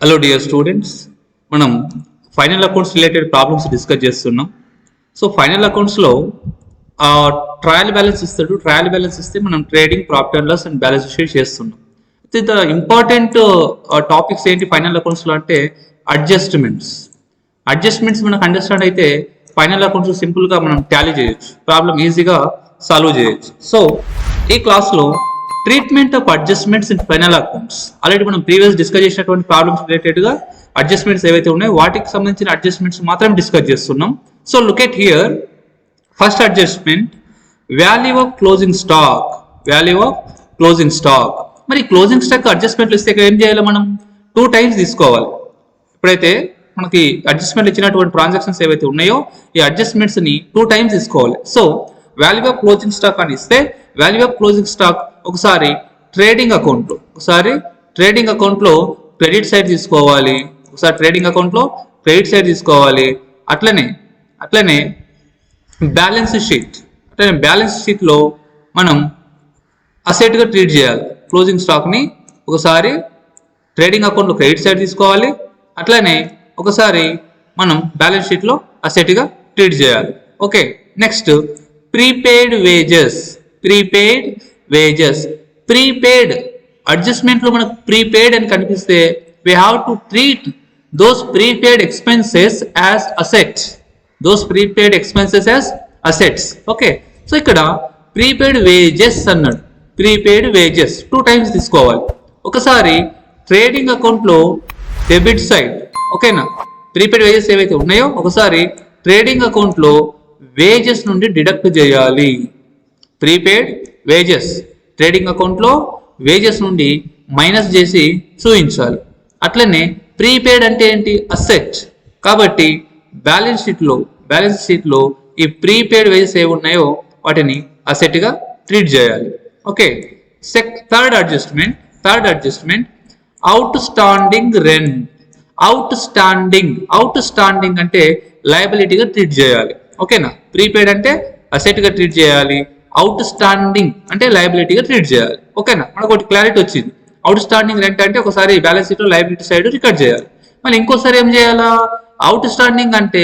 Hello dear students, మనం final accounts related problems discuss చేస్తున్నాం. So final అకౌంట్స్లో trial balance ఇస్తాడు. ట్రయల్ బ్యాలెన్స్ ఇస్తే మనం trading, profit and loss and balance sheet చేస్తున్నాం. అయితే ద ఇంపార్టెంట్ టాపిక్స్ ఏంటి ఫైనల్ అకౌంట్స్లో అంటే అడ్జస్ట్మెంట్స్ మనకు అండర్స్టాండ్ అయితే ఫైనల్ అకౌంట్స్ సింపుల్గా మనం టాలీ చేయొచ్చు, ప్రాబ్లం ఈజీగా సాల్వ్ చేయొచ్చు. సో ఈ క్లాస్లో treatment of adjustments in final accounts, already మనం ప్రీవియస్ డిస్కస్ చేసినటువంటి ప్రాబ్లమ్స్ రిలేటెడ్గా అడ్జస్ట్మెంట్స్ ఏవైతే ఉన్నాయో వాటికి సంబంధించిన అడ్జస్ట్మెంట్స్ మాత్రం డిస్కస్ చేస్తున్నాం. So look at here, first adjustment value of closing stock. మరి క్లోజింగ్ స్టాక్ అడ్జస్ట్మెంట్లు ఇస్తే ఏం చేయాలి, మనం 2 times తీసుకోవాలి. ఇప్పుడైతే మనకి అడ్జస్ట్మెంట్ ఇచ్చినటువంటి ట్రాన్సాక్షన్స్ ఏవైతే ఉన్నాయో ఈ అడ్జస్ట్మెంట్స్ ని 2 times తీసుకోవాలి. So value of closing stock అని ఇస్తే వాల్యూ ఆఫ్ క్లోజింగ్ స్టాక్ ఒకసారి ట్రేడింగ్ అకౌంట్లో క్రెడిట్ సైడ్ తీసుకోవాలి, అట్లనే బ్యాలెన్స్ షీట్లో మనం అసెట్గా ట్రీట్ చేయాలి. క్లోజింగ్ స్టాక్ని ఒకసారి ట్రేడింగ్ అకౌంట్లో క్రెడిట్ సైడ్ తీసుకోవాలి, అట్లనే ఒకసారి మనం బ్యాలెన్స్ షీట్లో అసెట్గా ట్రీట్ చేయాలి. ఓకే, నెక్స్ట్ ప్రీపెయిడ్ అడ్జస్ట్మెంట్లో మనకు ప్రీపెయిడ్ అని కనిపిస్తే we have to treat those prepaid expenses as assets. Okay, so ఇక్కడ ప్రీపెయిడ్ వేజెస్ అన్నాడు. ప్రీపెయిడ్ వేజెస్ 2 times తీసుకోవాలి. ఒకసారి ట్రేడింగ్ అకౌంట్లో డెబిట్ సైడ్, ఓకేనా, ప్రీపెయిడ్ వేజెస్ ఏవైతే ఉన్నాయో ఒకసారి ట్రేడింగ్ అకౌంట్లో వేజెస్ నుండి డిడక్ట్ చేయాలి. ప్రీపెయిడ్ వేజెస్ ట్రేడింగ్ అకౌంట్లో వేజెస్ నుండి మైనస్ చేసి చూపించాలి. అట్లనే ప్రీపెయిడ్ అంటే ఏంటి, అసెట్. కాబట్టి బ్యాలెన్స్ షీట్లో ఈ ప్రీపెయిడ్ వేజెస్ ఏవి ఉన్నాయో వాటిని అసెట్గా ట్రీట్ చేయాలి. Okay, third adjustment out standing rent. Out standing అంటే లయబిలిటీగా ట్రీట్ చేయాలి. ఓకేనా, ప్రీపెయిడ్ అంటే అసెట్గా ట్రీట్ చేయాలి, అవుట్ స్టాండింగ్ అంటే లయబిలిటీగా ట్రీట్ చేయాలి. ఓకేనా, మనకు ఒకటి క్లారిటీ వచ్చింది. అవుట్ స్టాండింగ్ రెంట్ అంటే ఒకసారి బ్యాలెన్స్ షీట్లో లయబిలిటీ సైడ్ రికార్డ్ చేయాలి, మళ్ళీ ఇంకోసారి ఏం చేయాలా, అవుట్ స్టాండింగ్ అంటే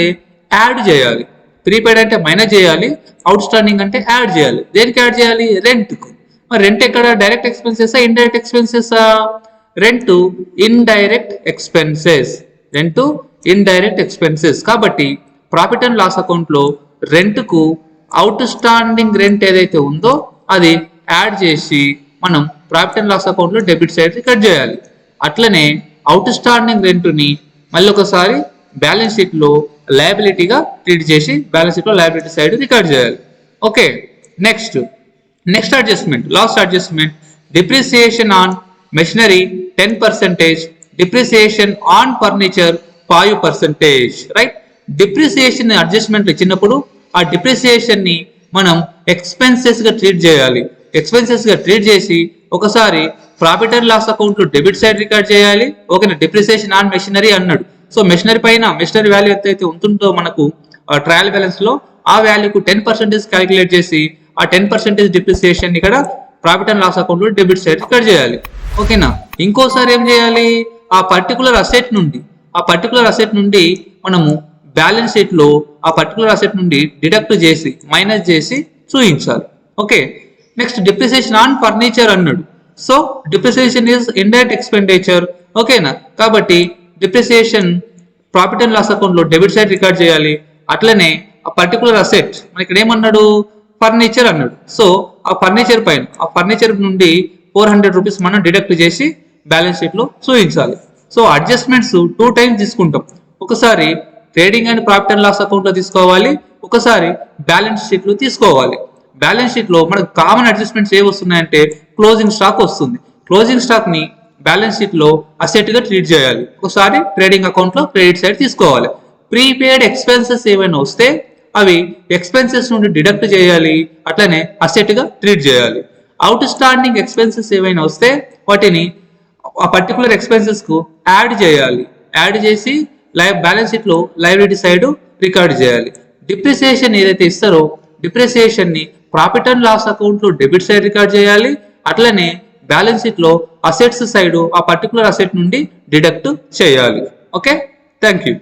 యాడ్ చేయాలి. ప్రీపెయిడ్ అంటే మైనస్ చేయాలి, అవుట్ స్టాండింగ్ అంటే యాడ్ చేయాలి. దేనికి యాడ్ చేయాలి, రెంట్కు. మరి రెంట్ ఎక్కడ, డైరెక్ట్ ఎక్స్పెన్సెసా ఇండైరెక్ట్ ఎక్స్పెన్సెసా? Rent indirect expenses. కాబట్టి ప్రాఫిట్ అండ్ లాస్ అకౌంట్లో రెంట్కు అవుట్ స్టాండింగ్ రెంట్ ఏదైతే ఉందో అది యాడ్ చేసి మనం ప్రాఫిట్ అండ్ లాస్ అకౌంట్లో డెబిట్ సైడ్ రికార్డ్ చేయాలి. అట్లనే అవుట్ స్టాండింగ్ రెంట్ని మళ్ళీ ఒకసారి బ్యాలెన్స్ షీట్లో లయబిలిటీగా ట్రీట్ చేసి బ్యాలెన్స్ షీట్లో లయబిలిటీ సైడ్ రికార్డ్ చేయాలి. Okay, next adjustment, last adjustment depreciation on machinery 10%, depreciation on furniture 5%. Right, depreciation adjustment ఇచ్చినప్పుడు ఆ డిప్రిసియేషన్ ని మనం ఎక్స్పెన్సెస్ గా ట్రీట్ చేసి ఒకసారి ప్రాఫిట్ అండ్ లాస్ అకౌంట్ లో డెబిట్ సైడ్ రికార్డ్ చేయాలి. ఓకేనా, డిప్రిసియేషన్ ఆన్ మెషినరీ అన్నాడు. సో మెషినరీ వాల్యూ ఎంతైతే ఉంటుందో మనకు ట్రయల్ బ్యాలెన్స్ లో ఆ వాల్యూకు 10% క్యాలిక్యులేట్ చేసి ఆ 10% డిప్రిసియేషన్ ఇక్కడ ప్రాఫిట్ అండ్ లాస్ అకౌంట్ లో డెబిట్ సైడ్ రికార్డ్ చేయాలి. ఓకేనా, ఇంకోసారి ఏం చేయాలి, ఆ పర్టికులర్ అసెట్ నుండి మనము బ్యాలెన్స్ షీట్ లో ఆ పర్టికులర్ అసెట్ నుండి డిడక్ట్ చేసి మైనస్ చేసి చూపించాలి. Okay, next depreciation on furniture అన్నాడు. So depreciation is indirect expenditure. ఓకేనా, కాబట్టి depreciation profit and loss account లో డెబిట్ సైడ్ రికార్డ్ చేయాలి. అట్లనే ఆ పర్టికులర్ అసెట్ మన ఇక్కడ ఏమన్నాడు, ఫర్నిచర్ అన్నాడు. సో ఆ ఫర్నిచర్ నుండి 400 రూపీస్ మనం డిడక్ట్ చేసి బ్యాలెన్స్ షీట్ లో చూపించాలి. సో అడ్జస్ట్మెంట్స్ 2 times తీసుకుంటాం. ఒకసారి trading and profit and loss account లో తీసుకోవాలి, ఒకసారి బ్యాలెన్స్ షీట్ లో తీసుకోవాలి. బ్యాలెన్స్ షీట్ లో మనకు కామన్ అడ్జస్ట్మెంట్స్ ఏవి వస్తున్నాయంటే క్లోజింగ్ స్టాక్ వస్తుంది. క్లోజింగ్ స్టాక్ ని బ్యాలెన్స్ షీట్ లో అసెట్ గా ట్రీట్ చేయాలి, ఒకసారి ట్రేడింగ్ అకౌంట్ లో క్రెడిట్ సైడ్ తీసుకోవాలి. ప్రీపెయిడ్ ఎక్స్పెన్సెస్ ఏమైనా వస్తే అవి ఎక్స్పెన్సెస్ నుండి డిడక్ట్ చేయాలి, అట్లనే అసెట్ గా ట్రీట్ చేయాలి. అవుట్ స్టాండింగ్ ఎక్స్పెన్సెస్ ఏమైనా వస్తే వాటిని ఆ పర్టికులర్ ఎక్స్పెన్సెస్ కు యాడ్ చేసి బ్యాలెన్స్ షీట్ లో లయబిలిటీ సైడ్ రికార్డ్ చేయాలి. డిప్రిసియేషన్ ఏదైతే ఇస్తారో డిప్రిసియేషన్ ని ప్రాఫిట్ అండ్ లాస్ అకౌంట్ లో డెబిట్ సైడ్ రికార్డ్ చేయాలి, అట్లనే బ్యాలెన్స్ షీట్ లో అసెట్స్ సైడ్ ఆ పర్టికులర్ అసెట్ నుండి డిడక్ట్ చేయాలి. Okay, thank you.